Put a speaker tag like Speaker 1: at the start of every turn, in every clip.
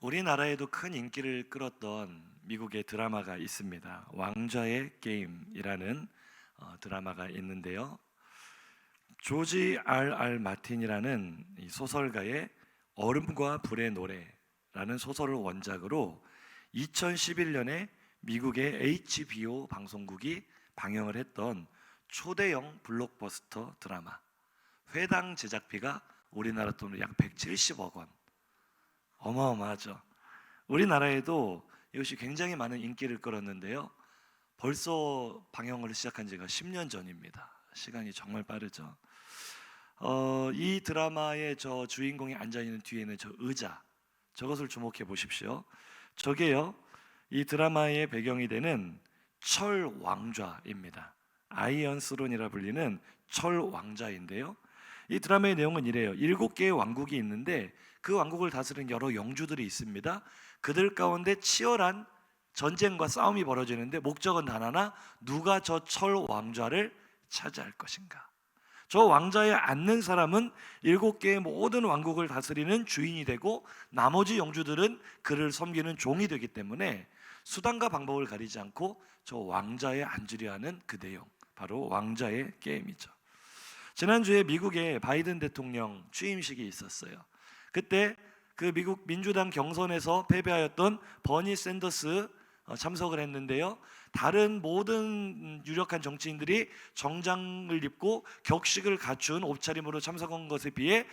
Speaker 1: 우리나라에도 큰 인기를 끌었던 미국의 드라마가 있습니다. 왕좌의 게임이라는 드라마가 있는데요. 조지 R.R. 마틴이라는 이 소설가의 얼음과 불의 노래라는 소설을 원작으로 2011년에 미국의 HBO 방송국이 방영을 했던 초대형 블록버스터 드라마. 회당 제작비가 우리나라 돈으로 약 170억 원. 어마어마하죠. 우리나라에도 이것이 굉장히 많은 인기를 끌었는데요. 벌써 방영을 시작한 지가 10년 전입니다. 시간이 정말 빠르죠. 이 드라마의 저 주인공이 앉아있는 뒤에는 저 의자, 저것을 주목해 보십시오. 저게요, 이 드라마의 배경이 되는 철 왕좌입니다. 아이언 스론이라 불리는 철 왕좌인데요. 이 드라마의 내용은 이래요. 7개의 왕국이 있는데 그 왕국을 다스리는 여러 영주들이 있습니다. 그들 가운데 치열한 전쟁과 싸움이 벌어지는데 목적은 단 하나, 누가 저 철 왕좌를 차지할 것인가. 저 왕좌에 앉는 사람은 7개의 모든 왕국을 다스리는 주인이 되고 나머지 영주들은 그를 섬기는 종이 되기 때문에 수단과 방법을 가리지 않고 저 왕좌에 앉으려 하는 그 내용, 바로 왕좌의 게임이죠. 지난주에 미국의 바이든 대통령 취임식이 있었어요. 그때 그 미국 민주당 경선에서 패배하였던 버니 샌더스 참석을 했는데요. 다른 모든 유력한 정치인들이 정장을 입고 격식을 갖춘 옷차림으로 참석한 것에 비해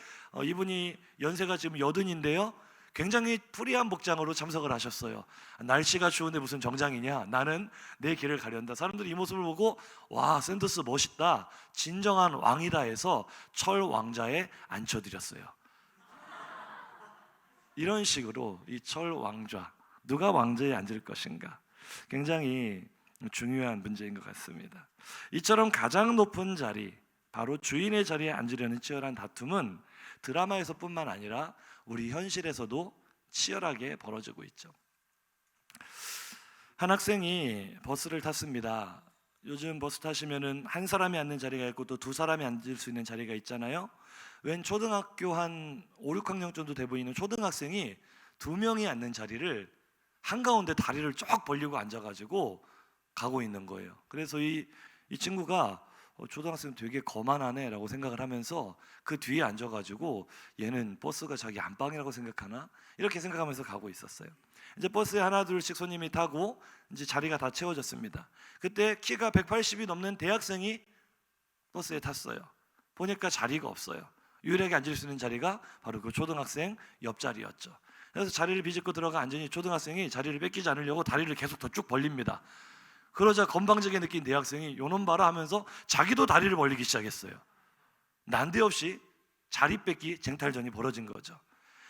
Speaker 1: 이분이 연세가 지금 80인데요. 굉장히 프리한 복장으로 참석을 하셨어요. 날씨가 추운데 무슨 정장이냐? 나는 내 길을 가련다. 사람들이 이 모습을 보고 와, 샌더스 멋있다, 진정한 왕이다 해서 철 왕좌에 앉혀드렸어요. 이런 식으로 이 철 왕좌, 누가 왕좌에 앉을 것인가, 굉장히 중요한 문제인 것 같습니다. 이처럼 가장 높은 자리, 바로 주인의 자리에 앉으려는 치열한 다툼은 드라마에서뿐만 아니라 우리 현실에서도 치열하게 벌어지고 있죠. 한 학생이 버스를 탔습니다. 요즘 버스 타시면은 한 사람이 앉는 자리가 있고 또 두 사람이 앉을 수 있는 자리가 있잖아요. 웬 초등학교 한 5, 6학년 정도 돼 보이는 초등학생이 2명이 앉는 자리를 한가운데 다리를 쭉 벌리고 앉아가지고 가고 있는 거예요. 그래서 이 친구가 초등학생 되게 거만하네 라고 생각을 하면서 그 뒤에 앉아가지고 얘는 버스가 자기 안방이라고 생각하나? 이렇게 생각하면서 가고 있었어요. 이제 버스에 하나 둘씩 손님이 타고 이제 자리가 다 채워졌습니다. 그때 키가 180이 넘는 대학생이 버스에 탔어요. 보니까 자리가 없어요. 유일하게 앉을 수 있는 자리가 바로 그 초등학생 옆자리였죠. 그래서 자리를 비집고 들어가 앉으니 초등학생이 자리를 뺏기지 않으려고 다리를 계속 더 쭉 벌립니다. 그러자 건방지게 느낀 대학생이 요놈 봐라 하면서 자기도 다리를 벌리기 시작했어요. 난데없이 자리 뺏기 쟁탈전이 벌어진 거죠.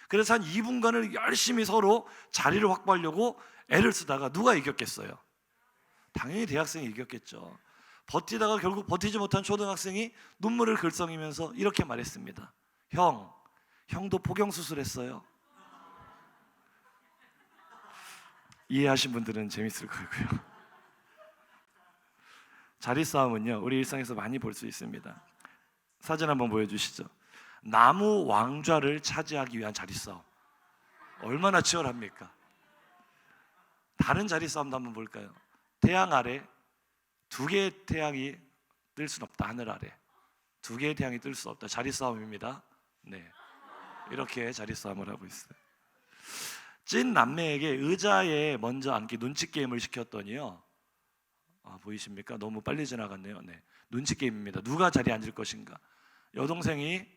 Speaker 1: 그래서 한 2분간을 열심히 서로 자리를 확보하려고 애를 쓰다가 누가 이겼겠어요? 당연히 대학생이 이겼겠죠. 버티다가 결국 버티지 못한 초등학생이 눈물을 글썽이면서 이렇게 말했습니다. 형도 포경수술했어요. 이해하신 분들은 재밌을 거고요. 자리 싸움은요, 우리 일상에서 많이 볼 수 있습니다. 사진 한번 보여주시죠. 나무 왕좌를 차지하기 위한 자리 싸움, 얼마나 치열합니까? 다른 자리 싸움도 한번 볼까요? 태양 아래 2개의 태양이 뜰 수는 없다. 하늘 아래 2개의 태양이 뜰 수 없다. 자리 싸움입니다. 네, 이렇게 자리 싸움을 하고 있어요. 찐 남매에게 의자에 먼저 앉기 눈치 게임을 시켰더니요, 보이십니까? 너무 빨리 지나갔네요. 네, 눈치 게임입니다. 누가 자리에 앉을 것인가. 여동생이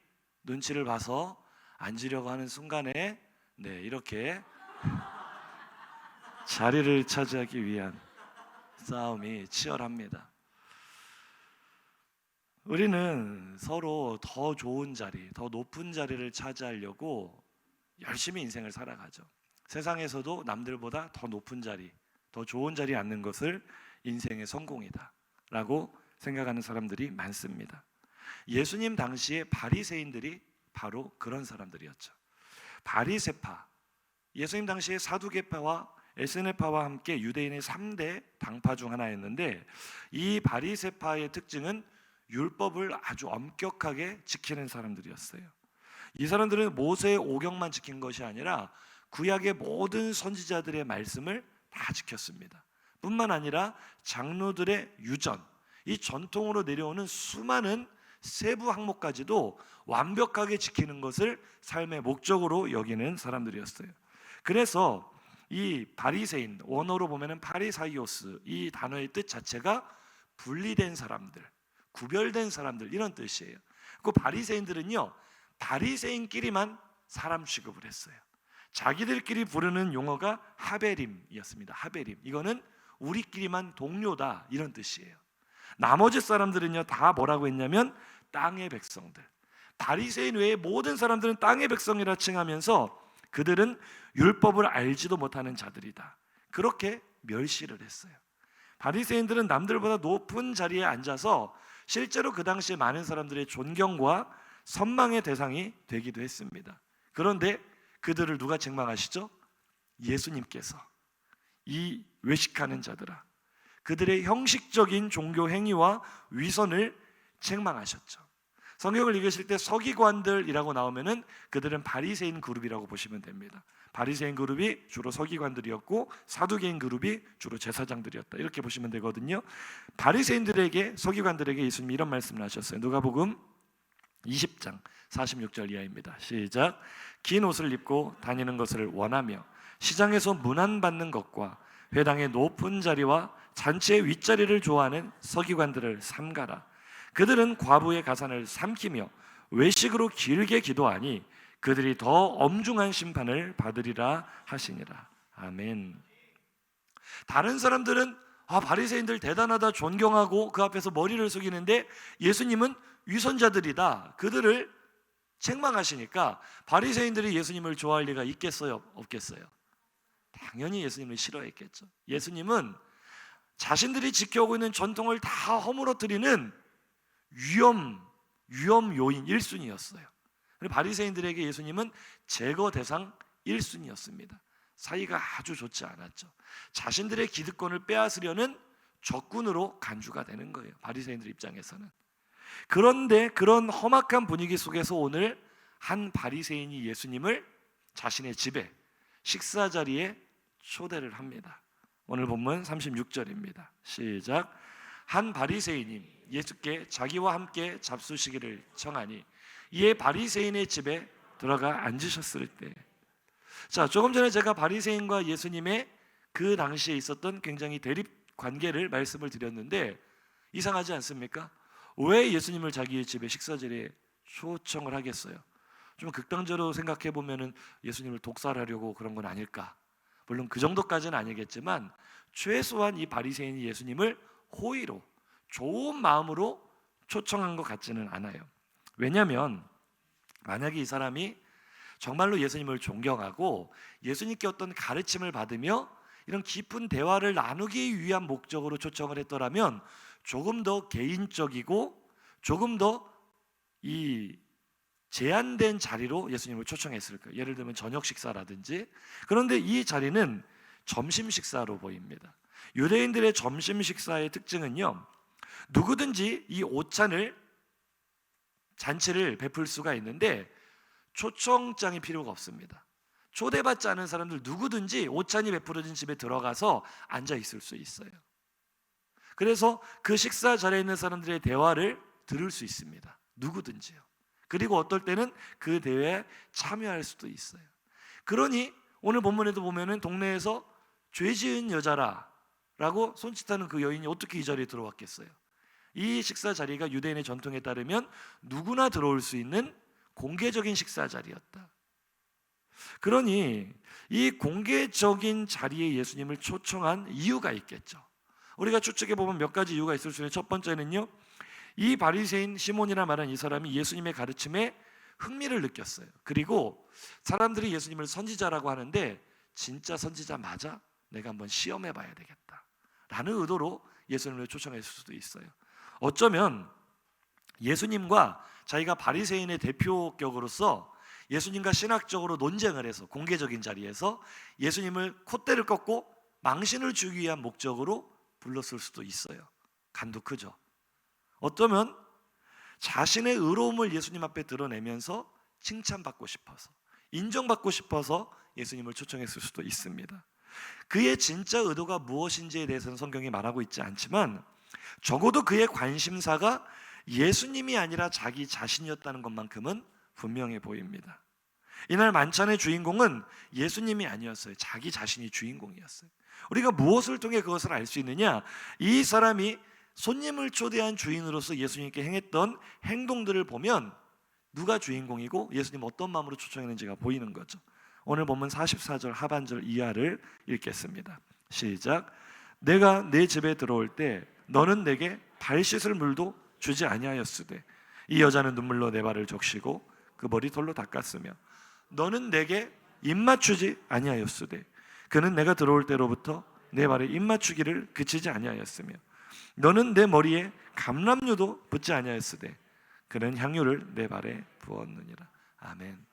Speaker 1: 눈치를 봐서 앉으려고 하는 순간에 이렇게 자리를 차지하기 위한 싸움이 치열합니다. 우리는 서로 더 좋은 자리, 더 높은 자리를 차지하려고 열심히 인생을 살아가죠. 세상에서도 남들보다 더 높은 자리, 더 좋은 자리에 앉는 것을 인생의 성공이다 라고 생각하는 사람들이 많습니다. 예수님 당시에 바리새인들이 바로 그런 사람들이었죠. 바리새파, 예수님 당시에 사두개파와 에스네파와 함께 유대인의 3대 당파 중 하나였는데, 이 바리새파의 특징은 율법을 아주 엄격하게 지키는 사람들이었어요. 이 사람들은 모세의 오경만 지킨 것이 아니라 구약의 모든 선지자들의 말씀을 다 지켰습니다. 뿐만 아니라 장로들의 유전, 이 전통으로 내려오는 수많은 세부 항목까지도 완벽하게 지키는 것을 삶의 목적으로 여기는 사람들이었어요. 그래서 이 바리새인, 원어로 보면은 파리사이오스, 이 단어의 뜻 자체가 분리된 사람들, 구별된 사람들, 이런 뜻이에요. 그 바리새인들은요, 바리새인끼리만 사람 취급을 했어요. 자기들끼리 부르는 용어가 하베림이었습니다. 하베림, 이거는 우리끼리만 동료다, 이런 뜻이에요. 나머지 사람들은요 다 뭐라고 했냐면 땅의 백성들, 바리새인 외의 모든 사람들은 땅의 백성이라 칭하면서 그들은 율법을 알지도 못하는 자들이다, 그렇게 멸시를 했어요. 바리새인들은 남들보다 높은 자리에 앉아서 실제로 그 당시에 많은 사람들의 존경과 선망의 대상이 되기도 했습니다. 그런데 그들을 누가 책망하시죠? 예수님께서 이 외식하는 자들아, 그들의 형식적인 종교 행위와 위선을 책망하셨죠. 성경을 읽으실 때 서기관들이라고 나오면은 그들은 바리새인 그룹이라고 보시면 됩니다. 바리새인 그룹이 주로 서기관들이었고 사두개인 그룹이 주로 제사장들이었다, 이렇게 보시면 되거든요. 바리새인들에게, 서기관들에게 예수님이 이런 말씀을 하셨어요. 누가복음 20장 46절 이하입니다. 시작. 긴 옷을 입고 다니는 것을 원하며 시장에서 문안받는 것과 회당의 높은 자리와 잔치의 윗자리를 좋아하는 서기관들을 삼가라. 그들은 과부의 가산을 삼키며 외식으로 길게 기도하니 그들이 더 엄중한 심판을 받으리라 하시니라. 아멘. 다른 사람들은 바리새인들 대단하다 존경하고 그 앞에서 머리를 숙이는데 예수님은 위선자들이다, 그들을 책망하시니까 바리새인들이 예수님을 좋아할 리가 있겠어요, 없겠어요? 당연히 예수님을 싫어했겠죠. 예수님은 자신들이 지켜오고 있는 전통을 다 허물어뜨리는 위험 요인 1순위였어요. 바리새인들에게 예수님은 제거 대상 1순위였습니다. 사이가 아주 좋지 않았죠. 자신들의 기득권을 빼앗으려는 적군으로 간주가 되는 거예요, 바리새인들 입장에서는. 그런데 그런 험악한 분위기 속에서 오늘 한 바리새인이 예수님을 자신의 집에 식사 자리에 초대를 합니다. 오늘 본문 36절입니다. 시작. 한 바리새인이 예수께 자기와 함께 잡수시기를 청하니 이에 바리새인의 집에 들어가 앉으셨을 때, 자, 조금 전에 제가 바리새인과 예수님의 그 당시에 있었던 굉장히 대립 관계를 말씀을 드렸는데 이상하지 않습니까? 왜 예수님을 자기의 집에 식사 자리에 초청을 하겠어요? 좀 극단적으로 생각해 보면은 예수님을 독살하려고 그런 건 아닐까? 물론 그 정도까지는 아니겠지만 최소한 이 바리새인이 예수님을 호의로, 좋은 마음으로 초청한 것 같지는 않아요. 왜냐하면 만약에 이 사람이 정말로 예수님을 존경하고 예수님께 어떤 가르침을 받으며 이런 깊은 대화를 나누기 위한 목적으로 초청을 했더라면 조금 더 개인적이고 조금 더 이 제한된 자리로 예수님을 초청했을 거예요. 예를 들면 저녁 식사라든지. 그런데 이 자리는 점심 식사로 보입니다. 유대인들의 점심 식사의 특징은요, 누구든지 이 잔치를 베풀 수가 있는데 초청장이 필요가 없습니다. 초대받지 않은 사람들 누구든지 오찬이 베풀어진 집에 들어가서 앉아 있을 수 있어요. 그래서 그 식사 자리에 있는 사람들의 대화를 들을 수 있습니다. 누구든지요. 그리고 어떨 때는 그 대회에 참여할 수도 있어요. 그러니 오늘 본문에도 보면은 동네에서 죄 지은 여자라고 손짓하는 그 여인이 어떻게 이 자리에 들어왔겠어요? 이 식사 자리가 유대인의 전통에 따르면 누구나 들어올 수 있는 공개적인 식사 자리였다. 그러니 이 공개적인 자리에 예수님을 초청한 이유가 있겠죠. 우리가 추측해 보면 몇 가지 이유가 있을 수 있는데, 첫 번째는요, 이 바리새인 시몬이라 말한 이 사람이 예수님의 가르침에 흥미를 느꼈어요. 그리고 사람들이 예수님을 선지자라고 하는데 진짜 선지자 맞아? 내가 한번 시험해 봐야 되겠다 라는 의도로 예수님을 초청했을 수도 있어요. 어쩌면 예수님과 자기가 바리새인의 대표격으로서 예수님과 신학적으로 논쟁을 해서 공개적인 자리에서 예수님을 콧대를 꺾고 망신을 주기 위한 목적으로 불렀을 수도 있어요. 간도 크죠. 어쩌면 자신의 의로움을 예수님 앞에 드러내면서 칭찬받고 싶어서, 인정받고 싶어서 예수님을 초청했을 수도 있습니다. 그의 진짜 의도가 무엇인지에 대해서는 성경이 말하고 있지 않지만 적어도 그의 관심사가 예수님이 아니라 자기 자신이었다는 것만큼은 분명해 보입니다. 이날 만찬의 주인공은 예수님이 아니었어요. 자기 자신이 주인공이었어요. 우리가 무엇을 통해 그것을 알 수 있느냐? 이 사람이 손님을 초대한 주인으로서 예수님께 행했던 행동들을 보면 누가 주인공이고 예수님 어떤 마음으로 초청했는지가 보이는 거죠. 오늘 본문 44절 하반절 이하를 읽겠습니다. 시작. 내가 내 집에 들어올 때 너는 내게 발 씻을 물도 주지 아니하였으되 이 여자는 눈물로 내 발을 적시고 그 머리털로 닦았으며 너는 내게 입맞추지 아니하였으되 그는 내가 들어올 때로부터 내 발에 입맞추기를 그치지 아니하였으며 너는 내 머리에 감람류도 붓지 아니하였으되 그는 향유를 내 발에 부었느니라. 아멘.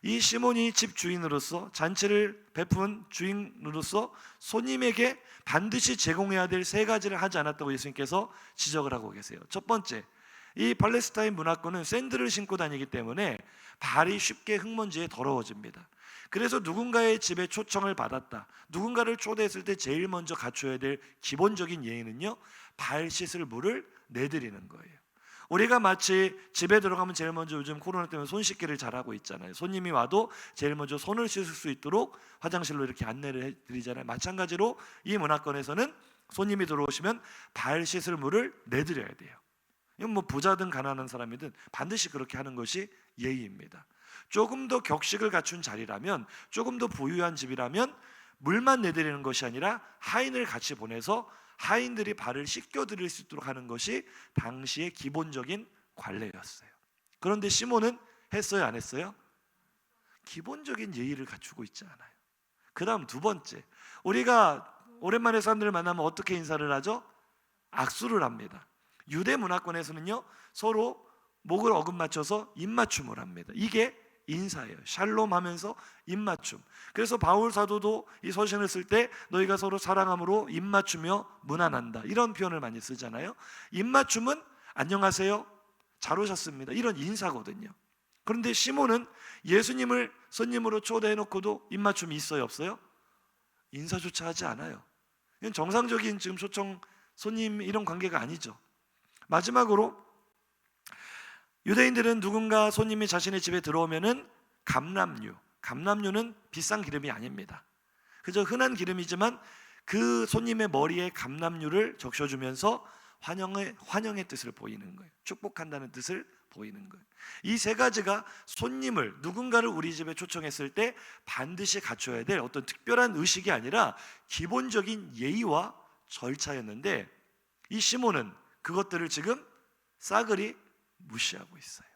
Speaker 1: 이 시몬이 집 주인으로서 잔치를 베푼 주인으로서 손님에게 반드시 제공해야 될 세 가지를 하지 않았다고 예수님께서 지적을 하고 계세요. 첫 번째, 이 팔레스타인 문화권은 샌들을 신고 다니기 때문에 발이 쉽게 흙먼지에 더러워집니다. 그래서 누군가의 집에 초청을 받았다, 누군가를 초대했을 때 제일 먼저 갖춰야 될 기본적인 예의는요, 발 씻을 물을 내드리는 거예요. 우리가 마치 집에 들어가면 제일 먼저 요즘 코로나 때문에 손 씻기를 잘하고 있잖아요. 손님이 와도 제일 먼저 손을 씻을 수 있도록 화장실로 이렇게 안내를 해드리잖아요. 마찬가지로 이 문화권에서는 손님이 들어오시면 발 씻을 물을 내드려야 돼요. 이건 뭐 부자든 가난한 사람이든 반드시 그렇게 하는 것이 예의입니다. 조금 더 격식을 갖춘 자리라면, 조금 더 부유한 집이라면 물만 내드리는 것이 아니라 하인을 같이 보내서 하인들이 발을 씻겨드릴 수 있도록 하는 것이 당시의 기본적인 관례였어요. 그런데 시몬은 했어요, 안 했어요? 기본적인 예의를 갖추고 있지 않아요. 그 다음 두 번째, 우리가 오랜만에 사람들을 만나면 어떻게 인사를 하죠? 악수를 합니다. 유대 문화권에서는요, 서로 목을 어긋맞춰서 입맞춤을 합니다. 이게 인사예요. 샬롬 하면서 입맞춤. 그래서 바울 사도도 이 서신을 쓸 때 너희가 서로 사랑함으로 입맞추며 문안한다, 이런 표현을 많이 쓰잖아요. 입맞춤은 안녕하세요, 잘 오셨습니다, 이런 인사거든요. 그런데 시몬은 예수님을 손님으로 초대해놓고도 입맞춤이 있어요, 없어요? 인사조차 하지 않아요. 이건 정상적인 지금 초청 손님 이런 관계가 아니죠. 마지막으로 유대인들은 누군가 손님이 자신의 집에 들어오면은 감람류는 비싼 기름이 아닙니다. 그저 흔한 기름이지만 그 손님의 머리에 감람류를 적셔주면서 환영의 뜻을 보이는 거예요. 축복한다는 뜻을 보이는 거예요. 이 세 가지가 손님을, 누군가를 우리 집에 초청했을 때 반드시 갖춰야 될 어떤 특별한 의식이 아니라 기본적인 예의와 절차였는데, 이 시몬은 그것들을 지금 싸그리 무시하고 있어요.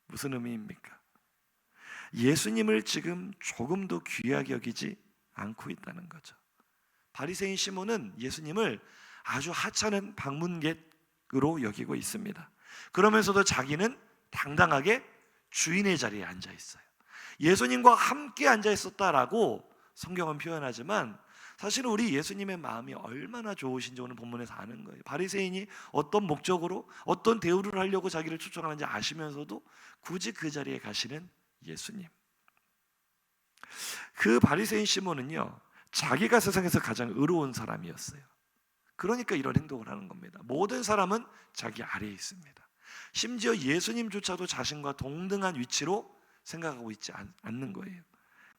Speaker 1: 무슨 의미입니까? 예수님을 지금 조금도 귀하게 여기지 않고 있다는 거죠. 바리새인 시몬은 예수님을 아주 하찮은 방문객으로 여기고 있습니다. 그러면서도 자기는 당당하게 주인의 자리에 앉아 있어요. 예수님과 함께 앉아 있었다라고 성경은 표현하지만 사실은 우리 예수님의 마음이 얼마나 좋으신지 오늘 본문에서 아는 거예요. 바리새인이 어떤 목적으로 어떤 대우를 하려고 자기를 초청하는지 아시면서도 굳이 그 자리에 가시는 예수님. 그 바리새인 시몬은요, 자기가 세상에서 가장 의로운 사람이었어요. 그러니까 이런 행동을 하는 겁니다. 모든 사람은 자기 아래에 있습니다. 심지어 예수님조차도 자신과 동등한 위치로 생각하고 있지 않는 거예요.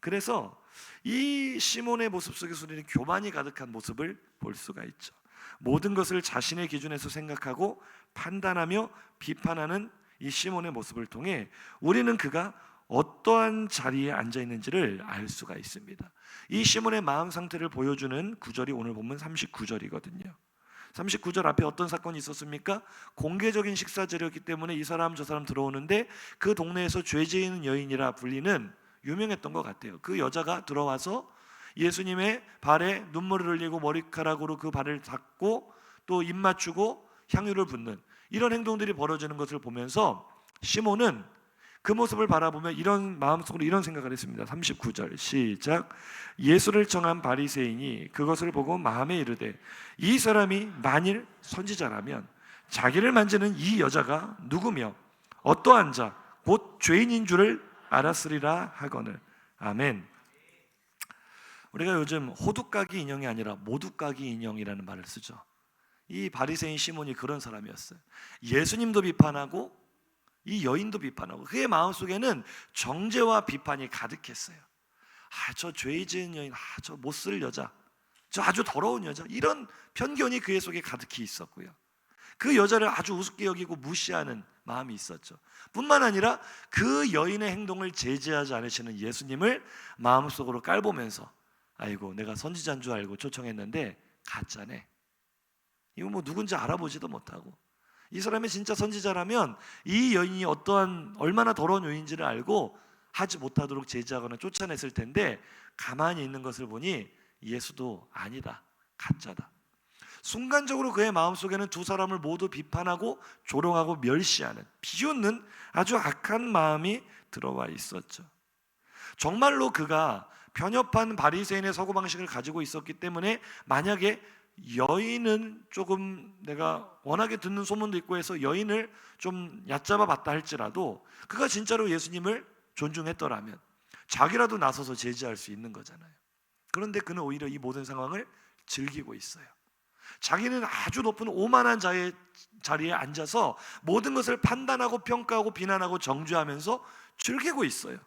Speaker 1: 그래서 이 시몬의 모습 속에서 우리는 교만이 가득한 모습을 볼 수가 있죠. 모든 것을 자신의 기준에서 생각하고 판단하며 비판하는 이 시몬의 모습을 통해 우리는 그가 어떠한 자리에 앉아 있는지를 알 수가 있습니다. 이 시몬의 마음 상태를 보여주는 구절이 오늘 본문 39절이거든요. 39절 앞에 어떤 사건이 있었습니까? 공개적인 식사 자리였기 때문에 이 사람 저 사람 들어오는데 그 동네에서 죄 지은 여인이라 불리는 유명했던 것 같아요. 그 여자가 들어와서 예수님의 발에 눈물을 흘리고 머리카락으로 그 발을 닦고 또 입 맞추고 향유를 붓는 이런 행동들이 벌어지는 것을 보면서 시몬은 그 모습을 바라보며 이런 마음속으로 이런 생각을 했습니다. 39절 시작. 예수를 청한 바리새인이 그것을 보고 마음에 이르되 이 사람이 만일 선지자라면 자기를 만지는 이 여자가 누구며 어떠한 자 곧 죄인인 줄을 알았으리라 하거늘. 아멘. 우리가 요즘 호두까기 인형이 아니라 모두까기 인형이라는 말을 쓰죠. 이 바리새인 시몬이 그런 사람이었어요. 예수님도 비판하고 이 여인도 비판하고, 그의 마음속에는 정죄와 비판이 가득했어요. 저 죄 지은 여인, 저 못 쓸 여자, 저 아주 더러운 여자, 이런 편견이 그의 속에 가득히 있었고요. 그 여자를 아주 우습게 여기고 무시하는 마음이 있었죠. 뿐만 아니라 그 여인의 행동을 제지하지 않으시는 예수님을 마음속으로 깔보면서, 아이고 내가 선지자인 줄 알고 초청했는데 가짜네, 이거 뭐 누군지 알아보지도 못하고, 이 사람이 진짜 선지자라면 이 여인이 어떠한 얼마나 더러운 여인인지를 알고 하지 못하도록 제지하거나 쫓아냈을 텐데, 가만히 있는 것을 보니 예수도 아니다, 가짜다. 순간적으로 그의 마음속에는 두 사람을 모두 비판하고 조롱하고 멸시하는, 비웃는 아주 악한 마음이 들어와 있었죠. 정말로 그가 편협한 바리새인의 사고방식을 가지고 있었기 때문에, 만약에 여인은 조금 내가 워낙에 듣는 소문도 있고 해서 여인을 좀 얕잡아 봤다 할지라도, 그가 진짜로 예수님을 존중했더라면 자기라도 나서서 제지할 수 있는 거잖아요. 그런데 그는 오히려 이 모든 상황을 즐기고 있어요. 자기는 아주 높은 오만한 자의 자리에 앉아서 모든 것을 판단하고 평가하고 비난하고 정죄하면서 즐기고 있어요.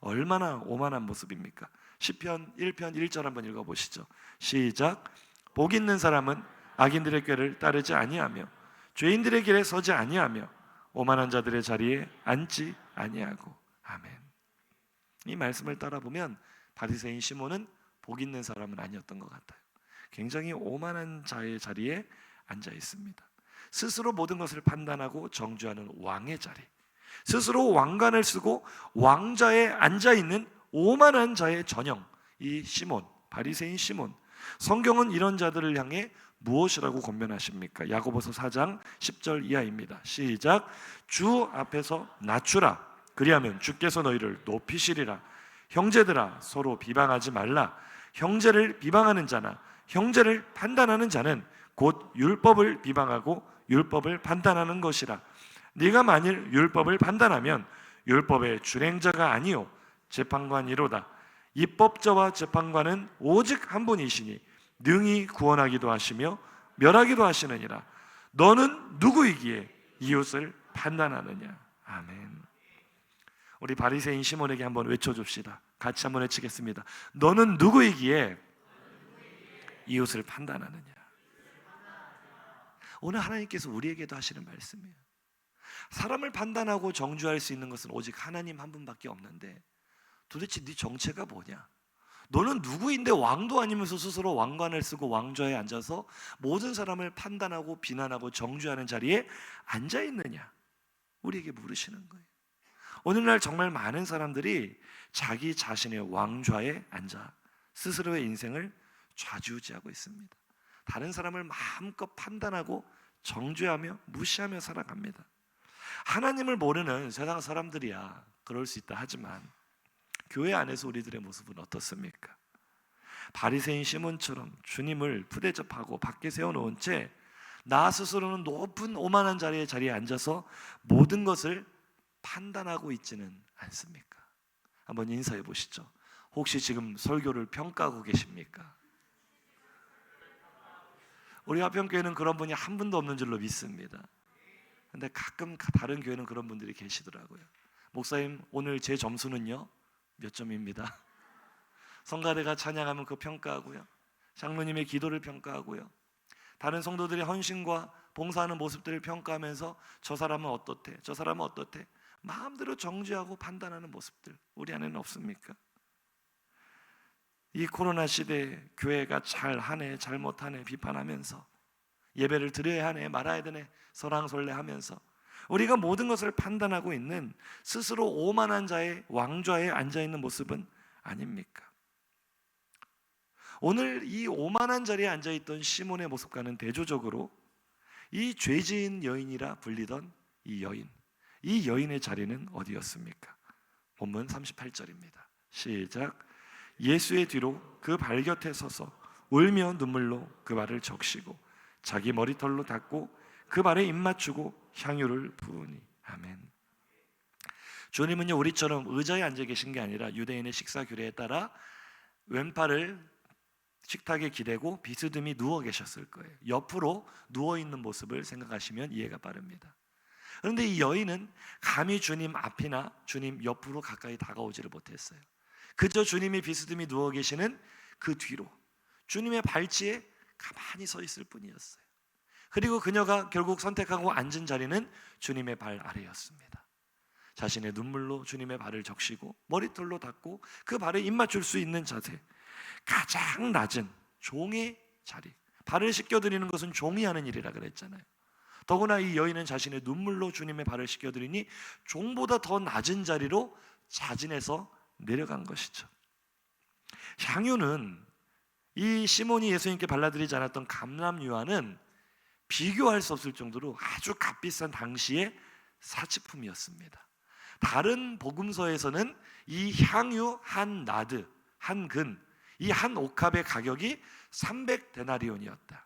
Speaker 1: 얼마나 오만한 모습입니까? 시편 1편 1절 한번 읽어보시죠. 시작. 복 있는 사람은 악인들의 꾀를 따르지 아니하며 죄인들의 길에 서지 아니하며 오만한 자들의 자리에 앉지 아니하고. 아멘. 이 말씀을 따라 보면 바리새인 시몬은 복 있는 사람은 아니었던 것 같아요. 굉장히 오만한 자의 자리에 앉아 있습니다. 스스로 모든 것을 판단하고 정죄하는 왕의 자리, 스스로 왕관을 쓰고 왕좌에 앉아 있는 오만한 자의 전형, 이 시몬, 바리새인 시몬. 성경은 이런 자들을 향해 무엇이라고 권면하십니까? 야고보서 4장 10절 이하입니다. 시작. 주 앞에서 낮추라. 그리하면 주께서 너희를 높이시리라. 형제들아, 서로 비방하지 말라. 형제를 비방하는 자나 형제를 판단하는 자는 곧 율법을 비방하고 율법을 판단하는 것이라. 네가 만일 율법을 판단하면 율법의 준행자가 아니요 재판관이로다. 입법자와 재판관은 오직 한 분이시니 능히 구원하기도 하시며 멸하기도 하시느니라. 너는 누구이기에 이웃을 판단하느냐. 아멘. 우리 바리새인 시몬에게 한번 외쳐줍시다. 같이 한번 외치겠습니다. 너는 누구이기에 이웃을 판단하느냐. 오늘 하나님께서 우리에게도 하시는 말씀이에요. 사람을 판단하고 정죄할 수 있는 것은 오직 하나님 한 분밖에 없는데, 도대체 네 정체가 뭐냐? 너는 누구인데 왕도 아니면서 스스로 왕관을 쓰고 왕좌에 앉아서 모든 사람을 판단하고 비난하고 정죄하는 자리에 앉아 있느냐? 우리에게 물으시는 거예요. 오늘날 정말 많은 사람들이 자기 자신의 왕좌에 앉아 스스로의 인생을 좌지우지하고 있습니다. 다른 사람을 마음껏 판단하고 정죄하며 무시하며 살아갑니다. 하나님을 모르는 세상 사람들이야 그럴 수 있다 하지만, 교회 안에서 우리들의 모습은 어떻습니까? 바리새인 시몬처럼 주님을 푸대접하고 밖에 세워놓은 채 나 스스로는 높은 오만한 자리에 앉아서 모든 것을 판단하고 있지는 않습니까? 한번 인사해 보시죠. 혹시 지금 설교를 평가하고 계십니까? 우리 화평교회는 그런 분이 한 분도 없는 줄로 믿습니다. 근데 가끔 다른 교회는 그런 분들이 계시더라고요. 목사님, 오늘 제 점수는요? 몇 점입니다. 성가대가 찬양하면 그 평가하고요. 장로님의 기도를 평가하고요. 다른 성도들의 헌신과 봉사하는 모습들을 평가하면서 저 사람은 어떻대? 저 사람은 어떻대? 마음대로 정죄하고 판단하는 모습들 우리 안에는 없습니까? 이 코로나 시대에 교회가 잘하네 잘못하네 비판하면서, 예배를 드려야 하네 말아야 되네 설왕설래하면서 우리가 모든 것을 판단하고 있는 스스로 오만한 자의 왕좌에 앉아있는 모습은 아닙니까? 오늘 이 오만한 자리에 앉아있던 시몬의 모습과는 대조적으로 이 죄지은 여인이라 불리던 이 여인의 자리는 어디였습니까? 본문 38절입니다. 시작. 예수의 뒤로 그 발 곁에 서서 울며 눈물로 그 발을 적시고 자기 머리털로 닦고 그 발에 입 맞추고 향유를 부으니. 아멘. 주님은요 우리처럼 의자에 앉아 계신 게 아니라 유대인의 식사 규례에 따라 왼팔을 식탁에 기대고 비스듬히 누워 계셨을 거예요. 옆으로 누워 있는 모습을 생각하시면 이해가 빠릅니다. 그런데 이 여인은 감히 주님 앞이나 주님 옆으로 가까이 다가오지를 못했어요. 그저 주님이 비스듬히 누워 계시는 그 뒤로 주님의 발치에 가만히 서 있을 뿐이었어요. 그리고 그녀가 결국 선택하고 앉은 자리는 주님의 발 아래였습니다. 자신의 눈물로 주님의 발을 적시고 머리털로 닦고 그 발에 입 맞출 수 있는 자세, 가장 낮은 종의 자리, 발을 씻겨드리는 것은 종이 하는 일이라 그랬잖아요. 더구나 이 여인은 자신의 눈물로 주님의 발을 씻겨드리니 종보다 더 낮은 자리로 자진해서 내려간 것이죠. 향유는 이 시몬이 예수님께 발라드리지 않았던 감람유와는 비교할 수 없을 정도로 아주 값비싼 당시의 사치품이었습니다. 다른 복음서에서는 이 향유 한 나드, 한 근, 이 한 옥합의 가격이 300데나리온이었다.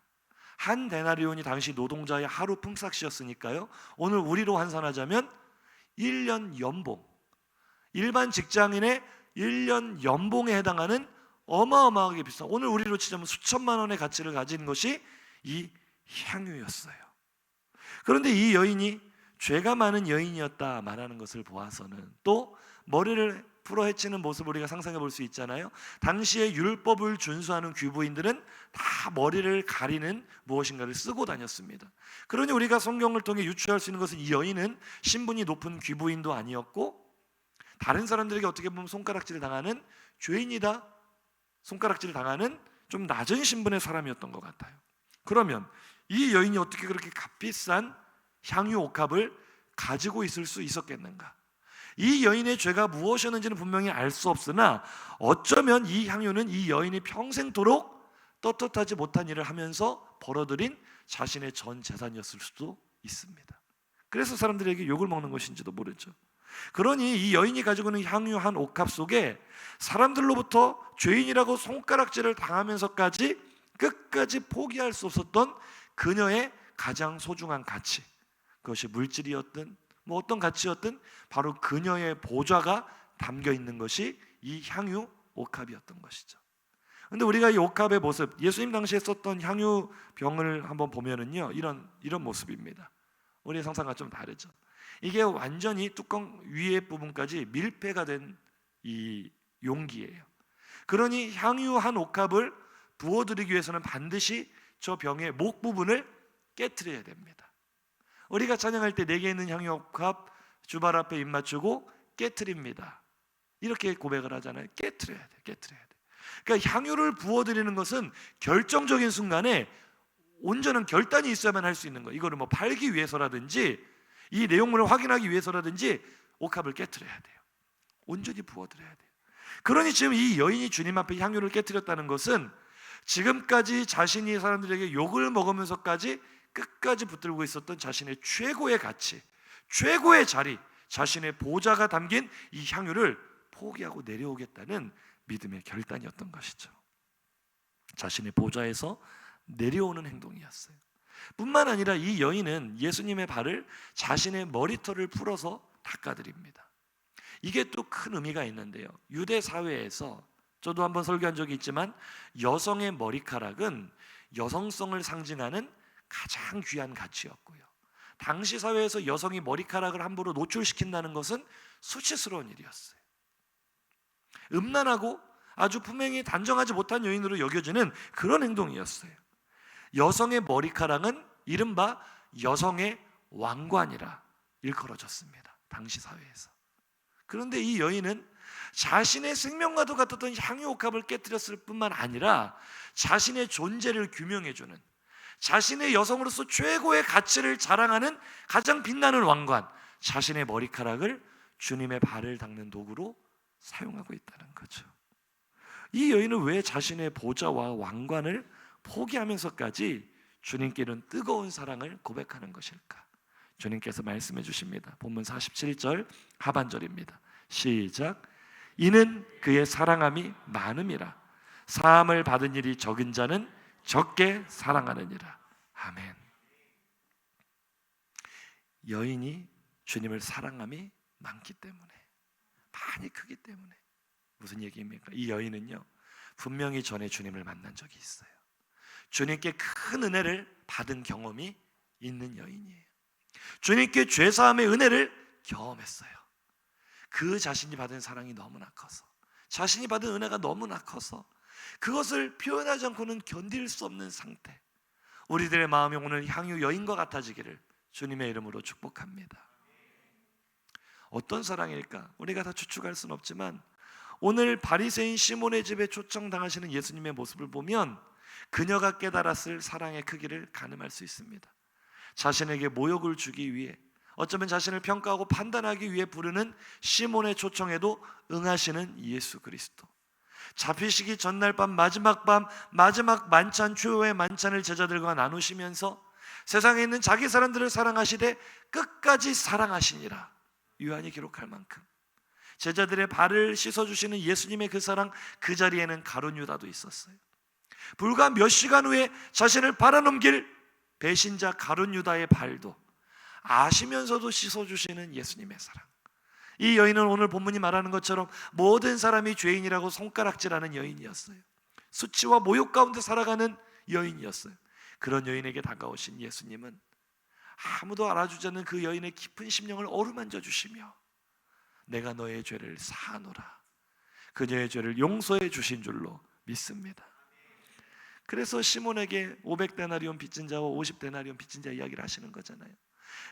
Speaker 1: 한 데나리온이 당시 노동자의 하루 품삯이었으니까요. 오늘 우리로 환산하자면 1년 연봉, 일반 직장인의 1년 연봉에 해당하는 어마어마하게 비싼, 오늘 우리로 치자면 수천만 원의 가치를 가진 것이 이 향유였어요. 그런데 이 여인이 죄가 많은 여인이었다 말하는 것을 보아서는 또 머리를 풀어 헤치는 모습을 우리가 상상해 볼 수 있잖아요. 당시의 율법을 준수하는 귀부인들은 다 머리를 가리는 무엇인가를 쓰고 다녔습니다. 그러니 우리가 성경을 통해 유추할 수 있는 것은 이 여인은 신분이 높은 귀부인도 아니었고 다른 사람들에게 어떻게 보면 손가락질을 당하는 죄인이다, 손가락질을 당하는 좀 낮은 신분의 사람이었던 것 같아요. 그러면 이 여인이 어떻게 그렇게 값비싼 향유 옥합을 가지고 있을 수 있었겠는가? 이 여인의 죄가 무엇이었는지는 분명히 알 수 없으나 어쩌면 이 향유는 이 여인이 평생토록 떳떳하지 못한 일을 하면서 벌어들인 자신의 전 재산이었을 수도 있습니다. 그래서 사람들에게 욕을 먹는 것인지도 모르죠. 그러니 이 여인이 가지고 있는 향유 한 옥합 속에 사람들로부터 죄인이라고 손가락질을 당하면서까지 끝까지 포기할 수 없었던 그녀의 가장 소중한 가치, 그것이 물질이었든 뭐 어떤 가치였든 바로 그녀의 보좌가 담겨 있는 것이 이 향유 옥합이었던 것이죠. 그런데 우리가 이 옥합의 모습, 예수님 당시에 썼던 향유 병을 한번 보면은요 이런 모습입니다. 우리의 상상과 좀 다르죠. 이게 완전히 뚜껑 위에 부분까지 밀폐가 된 이 용기예요. 그러니 향유 한 옥합을 부어드리기 위해서는 반드시 저 병의 목 부분을 깨트려야 됩니다. 우리가 찬양할 때 내게 있는 향유 옥합 주발 앞에 입 맞추고 깨트립니다. 이렇게 고백을 하잖아요. 깨트려야 돼, 깨트려야 돼. 그러니까 향유를 부어드리는 것은 결정적인 순간에 온전한 결단이 있어야만 할 수 있는 거예요. 이거를 뭐 팔기 위해서라든지 이 내용물을 확인하기 위해서라든지 옥합을 깨트려야 돼요. 온전히 부어드려야 돼요. 그러니 지금 이 여인이 주님 앞에 향유를 깨트렸다는 것은 지금까지 자신이 사람들에게 욕을 먹으면서까지 끝까지 붙들고 있었던 자신의 최고의 가치, 최고의 자리, 자신의 보좌가 담긴 이 향유를 포기하고 내려오겠다는 믿음의 결단이었던 것이죠. 자신의 보좌에서 내려오는 행동이었어요. 뿐만 아니라 이 여인은 예수님의 발을 자신의 머리털을 풀어서 닦아드립니다. 이게 또 큰 의미가 있는데요. 유대 사회에서 저도 한번 설교한 적이 있지만 여성의 머리카락은 여성성을 상징하는 가장 귀한 가치였고요. 당시 사회에서 여성이 머리카락을 함부로 노출시킨다는 것은 수치스러운 일이었어요. 음란하고 아주 품행이 단정하지 못한 여인으로 여겨지는 그런 행동이었어요. 여성의 머리카락은 이른바 여성의 왕관이라 일컬어졌습니다. 당시 사회에서. 그런데 이 여인은 자신의 생명과도 같았던 향유 옥합을 깨뜨렸을 뿐만 아니라 자신의 존재를 규명해주는, 자신의 여성으로서 최고의 가치를 자랑하는 가장 빛나는 왕관, 자신의 머리카락을 주님의 발을 닦는 도구로 사용하고 있다는 거죠. 이 여인은 왜 자신의 보좌와 왕관을 포기하면서까지 주님께는 뜨거운 사랑을 고백하는 것일까? 주님께서 말씀해 주십니다. 본문 47절 하반절입니다. 시작. 이는 그의 사랑함이 많음이라. 사함을 받은 일이 적은 자는 적게 사랑하느니라. 아멘. 여인이 주님을 사랑함이 많기 때문에, 많이 크기 때문에. 무슨 얘기입니까? 이 여인은요, 분명히 전에 주님을 만난 적이 있어요. 주님께 큰 은혜를 받은 경험이 있는 여인이에요. 주님께 죄사함의 은혜를 경험했어요. 그 자신이 받은 사랑이 너무나 커서, 자신이 받은 은혜가 너무나 커서 그것을 표현하지 않고는 견딜 수 없는 상태. 우리들의 마음이 오늘 향유 여인과 같아지기를 주님의 이름으로 축복합니다. 어떤 사랑일까? 우리가 다 추측할 수는 없지만 오늘 바리새인 시몬의 집에 초청당하시는 예수님의 모습을 보면 그녀가 깨달았을 사랑의 크기를 가늠할 수 있습니다. 자신에게 모욕을 주기 위해, 어쩌면 자신을 평가하고 판단하기 위해 부르는 시몬의 초청에도 응하시는 예수 그리스도. 잡히시기 전날 밤, 마지막 만찬, 최후의 만찬을 제자들과 나누시면서 세상에 있는 자기 사람들을 사랑하시되 끝까지 사랑하시니라 요한이 기록할 만큼 제자들의 발을 씻어주시는 예수님의 그 사랑, 그 자리에는 가룟 유다도 있었어요. 불과 몇 시간 후에 자신을 팔아넘길 배신자 가룟 유다의 발도 아시면서도 씻어주시는 예수님의 사랑. 이 여인은 오늘 본문이 말하는 것처럼 모든 사람이 죄인이라고 손가락질하는 여인이었어요. 수치와 모욕 가운데 살아가는 여인이었어요. 그런 여인에게 다가오신 예수님은 아무도 알아주지 않는 그 여인의 깊은 심령을 어루만져 주시며 내가 너의 죄를 사하노라, 그녀의 죄를 용서해 주신 줄로 믿습니다. 그래서 시몬에게 500데나리온 빚진 자와 50데나리온 빚진 자 이야기를 하시는 거잖아요.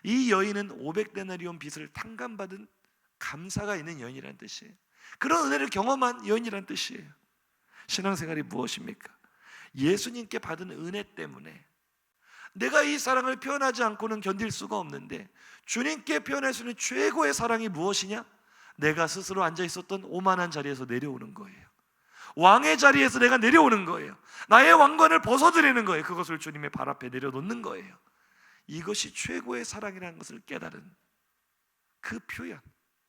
Speaker 1: 이 여인은 500데나리온 빚을 탕감받은 감사가 있는 여인이라는 뜻이에요. 그런 은혜를 경험한 여인이라는 뜻이에요. 신앙생활이 무엇입니까? 예수님께 받은 은혜 때문에 내가 이 사랑을 표현하지 않고는 견딜 수가 없는데, 주님께 표현할 수 있는 최고의 사랑이 무엇이냐? 내가 스스로 앉아 있었던 오만한 자리에서 내려오는 거예요. 왕의 자리에서 내가 내려오는 거예요. 나의 왕관을 벗어드리는 거예요. 그것을 주님의 발 앞에 내려놓는 거예요. 이것이 최고의 사랑이라는 것을 깨달은 그 표현,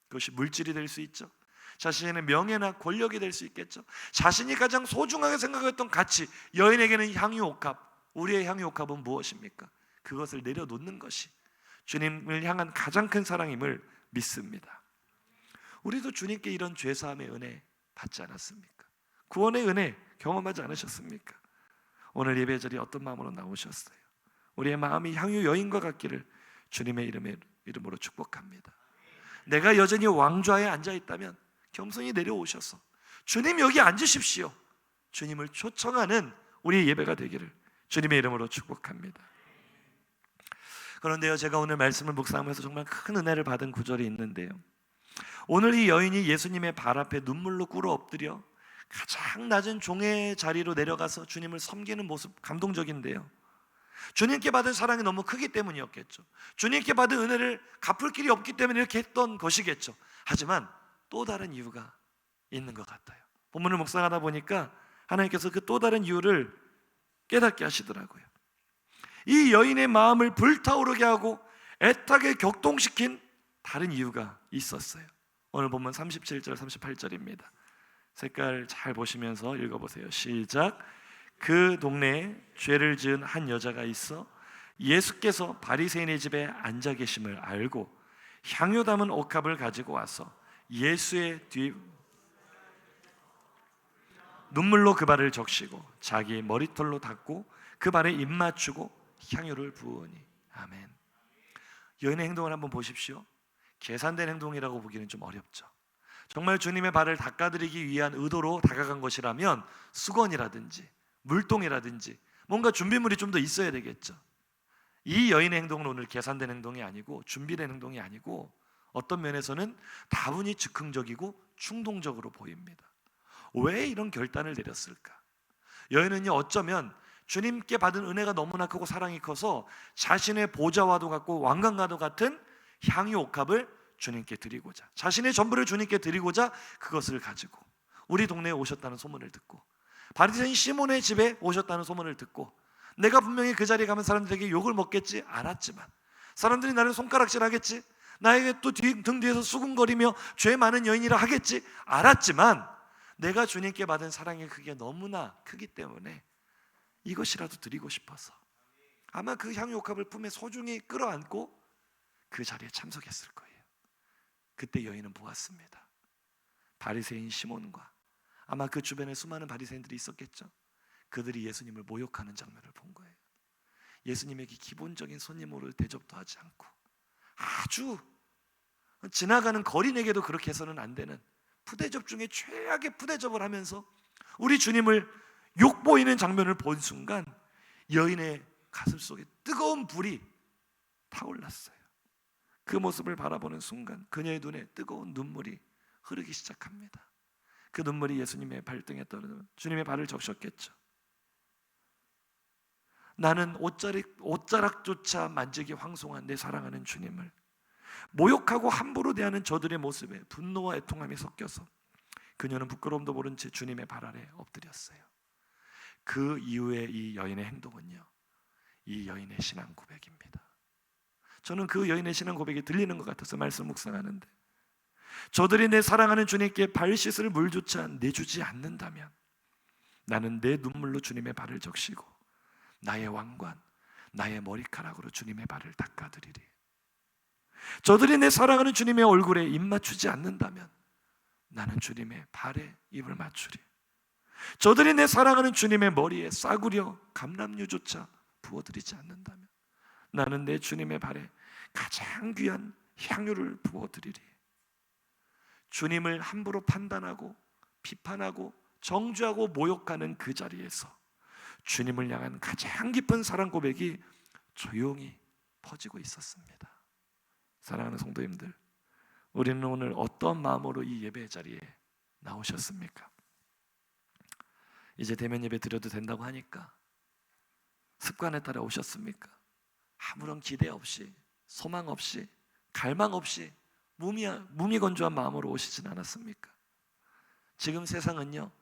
Speaker 1: 그것이 물질이 될 수 있죠. 자신의 명예나 권력이 될 수 있겠죠. 자신이 가장 소중하게 생각했던 가치, 여인에게는 향유 옥합, 우리의 향유 옥합은 무엇입니까? 그것을 내려놓는 것이 주님을 향한 가장 큰 사랑임을 믿습니다. 우리도 주님께 이런 죄사함의 은혜 받지 않았습니까? 구원의 은혜 경험하지 않으셨습니까? 오늘 예배 자리에 어떤 마음으로 나오셨어요? 우리의 마음이 향유 여인과 같기를 주님의 이름으로 축복합니다. 내가 여전히 왕좌에 앉아있다면 겸손히 내려오셔서 주님 여기 앉으십시오, 주님을 초청하는 우리의 예배가 되기를 주님의 이름으로 축복합니다. 그런데요, 제가 오늘 말씀을 묵상하면서 정말 큰 은혜를 받은 구절이 있는데요, 오늘 이 여인이 예수님의 발 앞에 눈물로 꿇어 엎드려 가장 낮은 종의 자리로 내려가서 주님을 섬기는 모습 감동적인데요, 주님께 받은 사랑이 너무 크기 때문이었겠죠. 주님께 받은 은혜를 갚을 길이 없기 때문에 이렇게 했던 것이겠죠. 하지만 또 다른 이유가 있는 것 같아요. 본문을 묵상하다 보니까 하나님께서 그 또 다른 이유를 깨닫게 하시더라고요. 이 여인의 마음을 불타오르게 하고 애타게 격동시킨 다른 이유가 있었어요. 오늘 본문 37절 38절입니다. 색깔 잘 보시면서 읽어보세요. 시작. 그 동네에 죄를 지은 한 여자가 있어 예수께서 바리새인의 집에 앉아 계심을 알고 향유 담은 옥합을 가지고 와서 예수의 뒤 눈물로 그 발을 적시고 자기 머리털로 닦고 그 발에 입 맞추고 향유를 부으니. 아멘. 여인의 행동을 한번 보십시오. 계산된 행동이라고 보기는 좀 어렵죠. 정말 주님의 발을 닦아드리기 위한 의도로 다가간 것이라면 수건이라든지 물통이라든지 뭔가 준비물이 좀 더 있어야 되겠죠. 이 여인의 행동은 오늘 계산된 행동이 아니고 준비된 행동이 아니고 어떤 면에서는 다분히 즉흥적이고 충동적으로 보입니다. 왜 이런 결단을 내렸을까? 여인은요, 어쩌면 주님께 받은 은혜가 너무나 크고 사랑이 커서 자신의 보좌와도 같고 왕관과도 같은 향유 옥합을 주님께 드리고자, 자신의 전부를 주님께 드리고자 그것을 가지고 우리 동네에 오셨다는 소문을 듣고 바리새인 시몬의 집에 오셨다는 소문을 듣고 내가 분명히 그 자리에 가면 사람들에게 욕을 먹겠지 알았지만, 사람들이 나를 손가락질하겠지, 나에게 또 등 뒤에서 수군거리며 죄 많은 여인이라 하겠지 알았지만, 내가 주님께 받은 사랑의 크기가 너무나 크기 때문에 이것이라도 드리고 싶어서 아마 그 향유 옥합을 품에 소중히 끌어안고 그 자리에 참석했을 거예요. 그때 여인은 보았습니다. 바리새인 시몬과 아마 그 주변에 수많은 바리새인들이 있었겠죠. 그들이 예수님을 모욕하는 장면을 본 거예요. 예수님에게 기본적인 손님으로 대접도 하지 않고 아주 지나가는 거린에게도 그렇게 해서는 안 되는 푸대접 중에 최악의 푸대접을 하면서 우리 주님을 욕보이는 장면을 본 순간 여인의 가슴 속에 뜨거운 불이 타올랐어요. 그 모습을 바라보는 순간 그녀의 눈에 뜨거운 눈물이 흐르기 시작합니다. 그 눈물이 예수님의 발등에 떨어져 주님의 발을 적셨겠죠. 나는 옷자락조차 만지기 황송한 내 사랑하는 주님을 모욕하고 함부로 대하는 저들의 모습에 분노와 애통함이 섞여서 그녀는 부끄러움도 모른 채 주님의 발 아래 엎드렸어요. 그 이후에 이 여인의 행동은요, 이 여인의 신앙 고백입니다. 저는 그 여인의 신앙 고백이 들리는 것 같아서 말씀 묵상하는데, 저들이 내 사랑하는 주님께 발 씻을 물조차 내주지 않는다면 나는 내 눈물로 주님의 발을 적시고 나의 왕관, 나의 머리카락으로 주님의 발을 닦아드리리. 저들이 내 사랑하는 주님의 얼굴에 입 맞추지 않는다면 나는 주님의 발에 입을 맞추리. 저들이 내 사랑하는 주님의 머리에 싸구려 감람유조차 부어드리지 않는다면 나는 내 주님의 발에 가장 귀한 향유를 부어드리리. 주님을 함부로 판단하고 비판하고 정죄하고 모욕하는 그 자리에서 주님을 향한 가장 깊은 사랑 고백이 조용히 퍼지고 있었습니다. 사랑하는 성도님들, 우리는 오늘 어떤 마음으로 이 예배 자리에 나오셨습니까? 이제 대면 예배 드려도 된다고 하니까 습관에 따라 오셨습니까? 아무런 기대 없이, 소망 없이, 갈망 없이 무미건조한 마음으로 오시진 않았습니까? 지금 세상은요,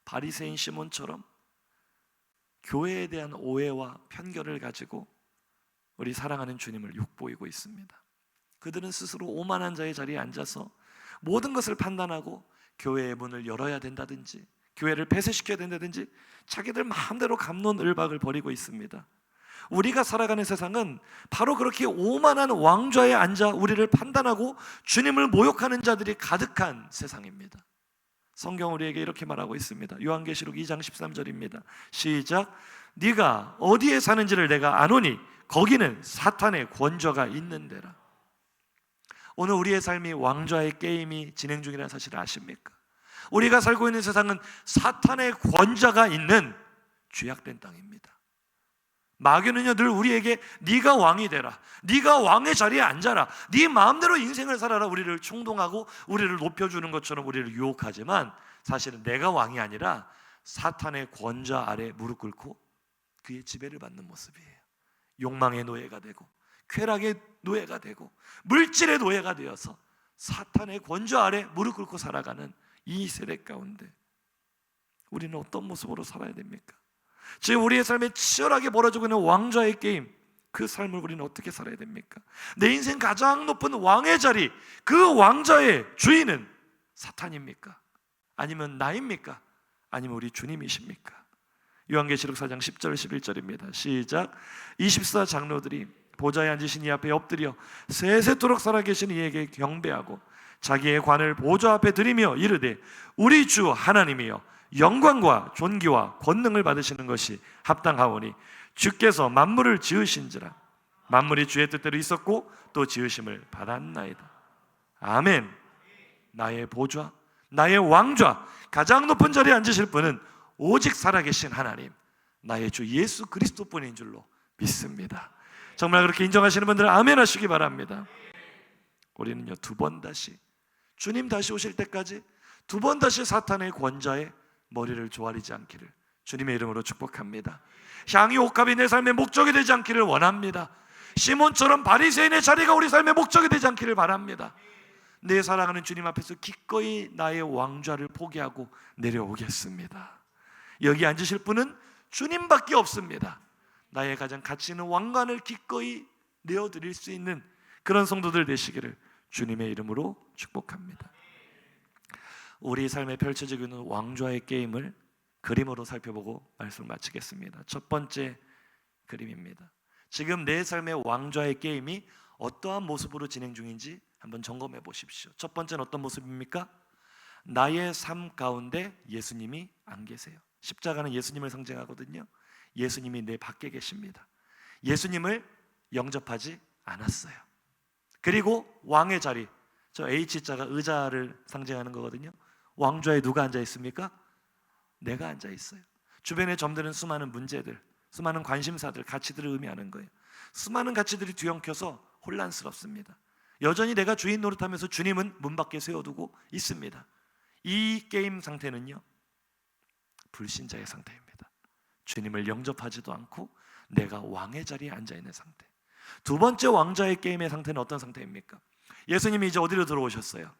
Speaker 1: 바리새인 시몬처럼 교회에 대한 오해와 편견을 가지고 우리 사랑하는 주님을 욕보이고 있습니다. 그들은 스스로 오만한 자의 자리에 앉아서 모든 것을 판단하고 교회의 문을 열어야 된다든지 교회를 폐쇄시켜야 된다든지 자기들 마음대로 갑론을박을 벌이고 있습니다. 우리가 살아가는 세상은 바로 그렇게 오만한 왕좌에 앉아 우리를 판단하고 주님을 모욕하는 자들이 가득한 세상입니다. 성경 우리에게 이렇게 말하고 있습니다. 요한계시록 2장 13절입니다. 시작. 네가 어디에 사는지를 내가 아노니 거기는 사탄의 권좌가 있는 데라. 오늘 우리의 삶이 왕좌의 게임이 진행 중이라는 사실을 아십니까? 우리가 살고 있는 세상은 사탄의 권좌가 있는 죄악된 땅입니다. 마귀는요 늘 우리에게 네가 왕이 되라, 네가 왕의 자리에 앉아라, 네 마음대로 인생을 살아라, 우리를 충동하고 우리를 높여주는 것처럼 우리를 유혹하지만 사실은 내가 왕이 아니라 사탄의 권좌 아래 무릎 꿇고 그의 지배를 받는 모습이에요. 욕망의 노예가 되고 쾌락의 노예가 되고 물질의 노예가 되어서 사탄의 권좌 아래 무릎 꿇고 살아가는 이 세대 가운데 우리는 어떤 모습으로 살아야 됩니까? 지금 우리의 삶에 치열하게 벌어지고 있는 왕좌의 게임, 그 삶을 우리는 어떻게 살아야 됩니까? 내 인생 가장 높은 왕의 자리, 그 왕좌의 주인은 사탄입니까? 아니면 나입니까? 아니면 우리 주님이십니까? 요한계시록 4장 10절 11절입니다. 시작. 24 장로들이 보좌에 앉으신 이 앞에 엎드려 세세토록 살아계신 이에게 경배하고 자기의 관을 보좌 앞에 드리며 이르되 우리 주 하나님이여 영광과 존귀와 권능을 받으시는 것이 합당하오니 주께서 만물을 지으신지라. 만물이 주의 뜻대로 있었고 또 지으심을 받았나이다. 아멘. 나의 보좌, 나의 왕좌, 가장 높은 자리에 앉으실 분은 오직 살아계신 하나님, 나의 주 예수 그리스도뿐인 줄로 믿습니다. 정말 그렇게 인정하시는 분들은 아멘 하시기 바랍니다. 우리는요 두 번 다시 주님 다시 오실 때까지 두 번 다시 사탄의 권좌에 머리를 조아리지 않기를 주님의 이름으로 축복합니다. 향유 옥합이 내 삶의 목적이 되지 않기를 원합니다. 시몬처럼 바리새인의 자리가 우리 삶의 목적이 되지 않기를 바랍니다. 내 사랑하는 주님 앞에서 기꺼이 나의 왕좌를 포기하고 내려오겠습니다. 여기 앉으실 분은 주님밖에 없습니다. 나의 가장 가치 있는 왕관을 기꺼이 내어드릴 수 있는 그런 성도들 되시기를 주님의 이름으로 축복합니다. 우리 삶에 펼쳐지고 있는 왕좌의 게임을 그림으로 살펴보고 말씀을 마치겠습니다. 첫 번째 그림입니다. 지금 내 삶의 왕좌의 게임이 어떠한 모습으로 진행 중인지 한번 점검해 보십시오. 첫 번째는 어떤 모습입니까? 나의 삶 가운데 예수님이 안 계세요. 십자가는 예수님을 상징하거든요. 예수님이 내 밖에 계십니다. 예수님을 영접하지 않았어요. 그리고 왕의 자리, 저 H자가 의자를 상징하는 거거든요. 왕좌에 누가 앉아 있습니까? 내가 앉아 있어요. 주변에 점드는 수많은 문제들, 수많은 관심사들, 가치들을 의미하는 거예요. 수많은 가치들이 뒤엉켜서 혼란스럽습니다. 여전히 내가 주인 노릇하면서 주님은 문 밖에 세워두고 있습니다. 이 게임 상태는요, 불신자의 상태입니다. 주님을 영접하지도 않고 내가 왕의 자리에 앉아있는 상태. 두 번째 왕좌의 게임의 상태는 어떤 상태입니까? 예수님이 이제 어디로 들어오셨어요?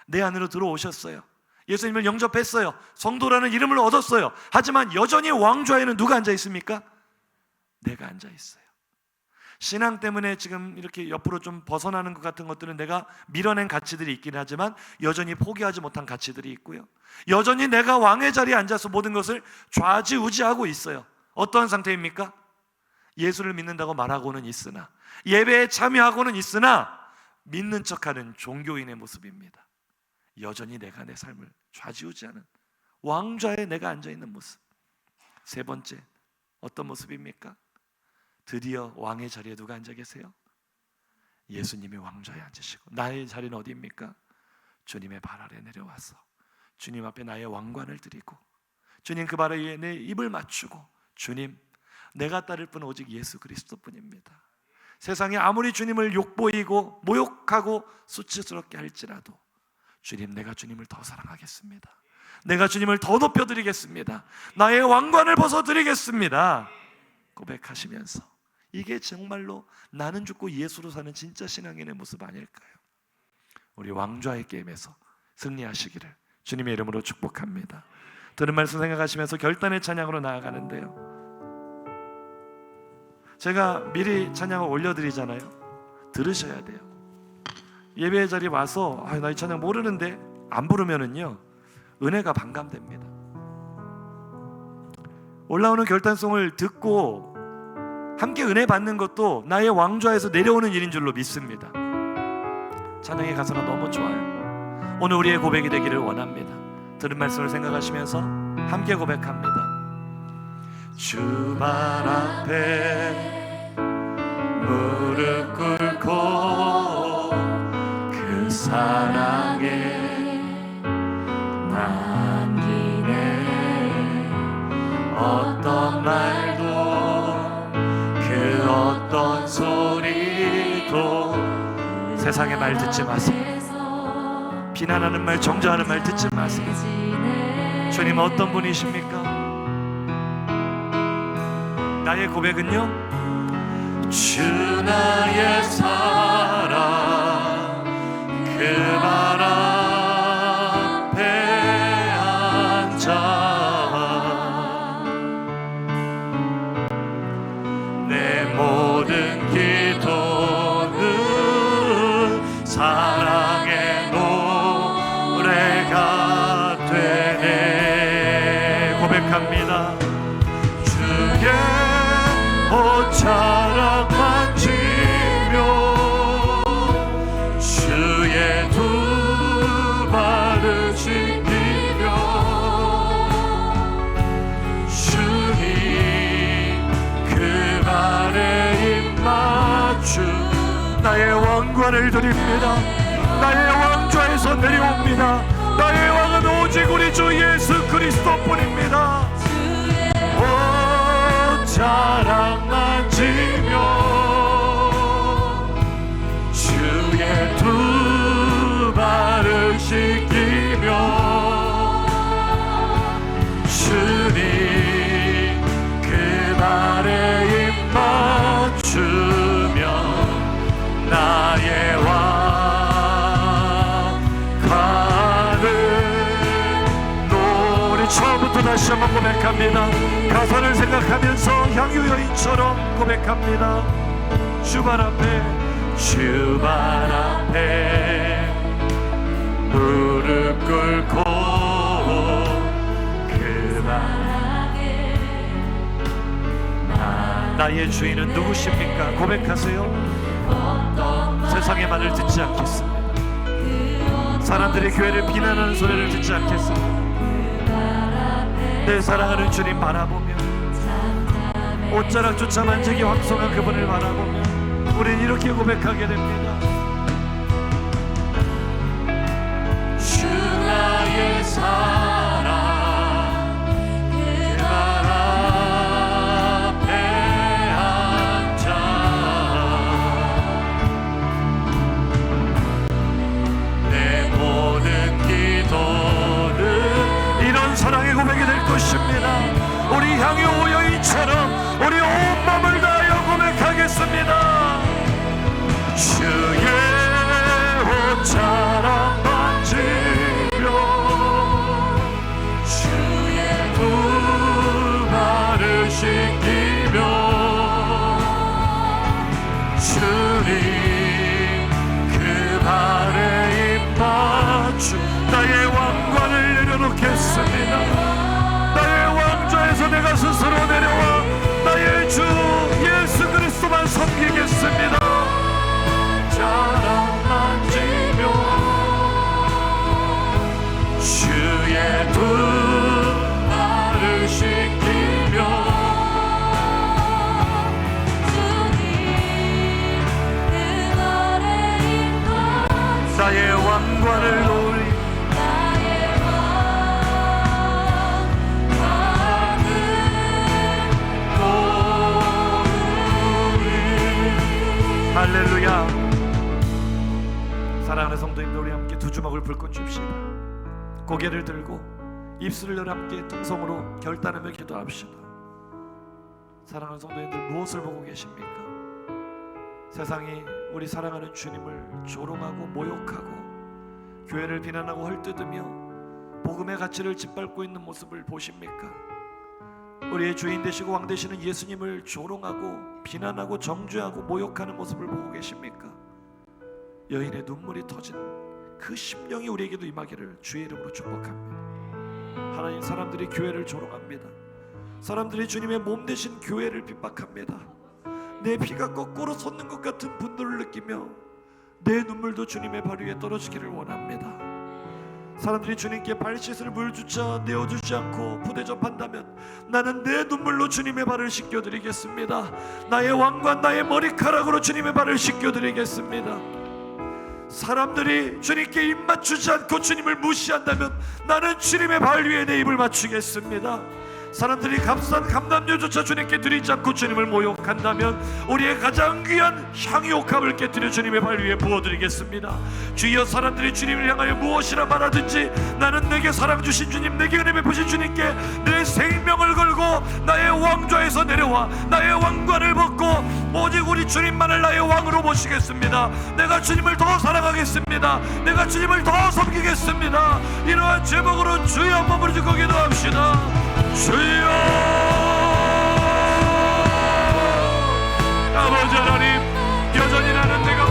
Speaker 1: 내 안으로 들어오셨어요. 예수님을 영접했어요. 성도라는 이름을 얻었어요. 하지만 여전히 왕좌에는 누가 앉아 있습니까? 내가 앉아 있어요. 신앙 때문에 지금 이렇게 옆으로 좀 벗어나는 것 같은 것들은 내가 밀어낸 가치들이 있긴 하지만 여전히 포기하지 못한 가치들이 있고요. 여전히 내가 왕의 자리에 앉아서 모든 것을 좌지우지하고 있어요. 어떠한 상태입니까? 예수를 믿는다고 말하고는 있으나, 예배에 참여하고는 있으나 믿는 척하는 종교인의 모습입니다. 여전히 내가 내 삶을 좌지우지하는 왕좌에 내가 앉아있는 모습. 세 번째, 어떤 모습입니까? 드디어 왕의 자리에 누가 앉아 계세요? 예수님이 왕좌에 앉으시고, 나의 자리는 어디입니까? 주님의 발 아래 내려와서 주님 앞에 나의 왕관을 드리고, 주님 그 발 위에 내 입을 맞추고, 주님, 내가 따를 분은 오직 예수 그리스도뿐입니다. 세상에 아무리 주님을 욕보이고 모욕하고 수치스럽게 할지라도 주님, 내가 주님을 더 사랑하겠습니다. 내가 주님을 더 높여드리겠습니다. 나의 왕관을 벗어드리겠습니다. 고백하시면서, 이게 정말로 나는 죽고 예수로 사는 진짜 신앙인의 모습 아닐까요? 우리 왕좌의 게임에서 승리하시기를 주님의 이름으로 축복합니다. 들은 말씀 생각하시면서 결단의 찬양으로 나아가는데요, 제가 미리 찬양을 올려드리잖아요. 들으셔야 돼요. 예배의 자리에 와서 나 이 찬양 모르는데 안 부르면은요, 은혜가 반감됩니다. 올라오는 결단송을 듣고 함께 은혜 받는 것도 나의 왕좌에서 내려오는 일인 줄로 믿습니다. 찬양의 가사가 너무 좋아요. 오늘 우리의 고백이 되기를 원합니다. 들은 말씀을 생각하시면서 함께 고백합니다. 주 발 앞에 무릎 꿇고 그 사랑에 남기네. 어떤 말도 그 어떤 소리도 세상의 말 듣지 마세요. 비난하는 말, 정죄하는 말 듣지 마세요. 주님 어떤 분이십니까? 나의 고백은요, 주 나의 사랑 그 발 앞에 앉아 내 모든 기도는 사랑의 노래가 되네. 고백합니다. 주의 옷자락 만지며 주의 두 발을 지키며 주님 그 발에 입 맞추 나의 왕관을 드립니다. 나의 왕좌에서 내려옵니다. 나의 왕은 오직 우리 주 예수 그리스도뿐입니다. 옷자락 만지며 주의 두 발을 씻기며 주님 그 발에 입 맞추며 나의 왕관을 노래 처음부터 다시 한번 고백합니다. 가사를 생각하면서 향유 여인처럼 고백합니다. 주 발 앞에 무릎 꿇고 그 발에 나의 주인은 누구십니까? 고백하세요. 세상의 말을 듣지 않겠습니다. 사람들이 교회를 비난하는 소리를 듣지 않겠습니다. 내 사랑하는 주님 바라보며 옷자락조차 만지기 황송한 그분을 바라보며 우린 이렇게 고백하게 됩니다. 주 나의 사랑 그 발 앞에 앉아 내 모든 기도를 이런 사랑의 고백이 될 것입니다. 우리 향유 여인처럼 우리 온 몸을 다하여 고백하겠습니다. 주의 옷자락 만지며 주의 두 발을 씻기며 주님 그 발에 입 맞추 나의 왕관을 내려놓겠습니다. 나의 왕좌에서 내가 스스로 내려와 나의 주 예수 그리스도만 섬기겠습니다. 자랑 만지며 주의 두 발을 씻기며 주님 그 발에 입 맞추 나의 왕관을 놓으리 할렐루야. 사랑하는 성도님들, 우리 함께 두 주먹을 불꽃 줍시다. 고개를 들고 입술을 열어 함께 통성으로 결단하며 기도합시다. 사랑하는 성도님들, 무엇을 보고 계십니까? 세상이 우리 사랑하는 주님을 조롱하고 모욕하고 교회를 비난하고 헐뜯으며 복음의 가치를 짓밟고 있는 모습을 보십니까? 우리의 주인 되시고 왕 되시는 예수님을 조롱하고 비난하고 정죄하고 모욕하는 모습을 보고 계십니까? 여인의 눈물이 터진 그 심령이 우리에게도 임하기를 주의 이름으로 축복합니다. 하나님, 사람들이 교회를 조롱합니다. 사람들이 주님의 몸 되신 교회를 핍박합니다. 내 피가 거꾸로 솟는 것 같은 분노를 느끼며 내 눈물도 주님의 발 위에 떨어지기를 원합니다. 사람들이 주님께 발 씻을 물주차 내어주지 않고 부대접한다면 나는 내 눈물로 주님의 발을 씻겨드리겠습니다. 나의 왕관 나의 머리카락으로 주님의 발을 씻겨드리겠습니다. 사람들이 주님께 입 맞추지 않고 주님을 무시한다면 나는 주님의 발 위에 내 입을 맞추겠습니다. 사람들이 값싼 감람료조차 주님께 드리지 않고 주님을 모욕한다면 우리의 가장 귀한 향유옥합을 깨뜨려 주님의 발 위에 부어드리겠습니다. 주여, 사람들이 주님을 향하여 무엇이라 말하든지 나는 내게 사랑 주신 주님, 내게 은혜 베푸신 주님께 내 생명을 걸고 나의 왕좌에서 내려와 나의 왕관을 벗고 오직 우리 주님만을 나의 왕으로 모시겠습니다. 내가 주님을 더 사랑하겠습니다. 내가 주님을 더 섬기겠습니다. 이러한 제목으로 주여 한번 부르짖고 기도합시다. 주여, 아버지 하나님, 여전히 나는 내가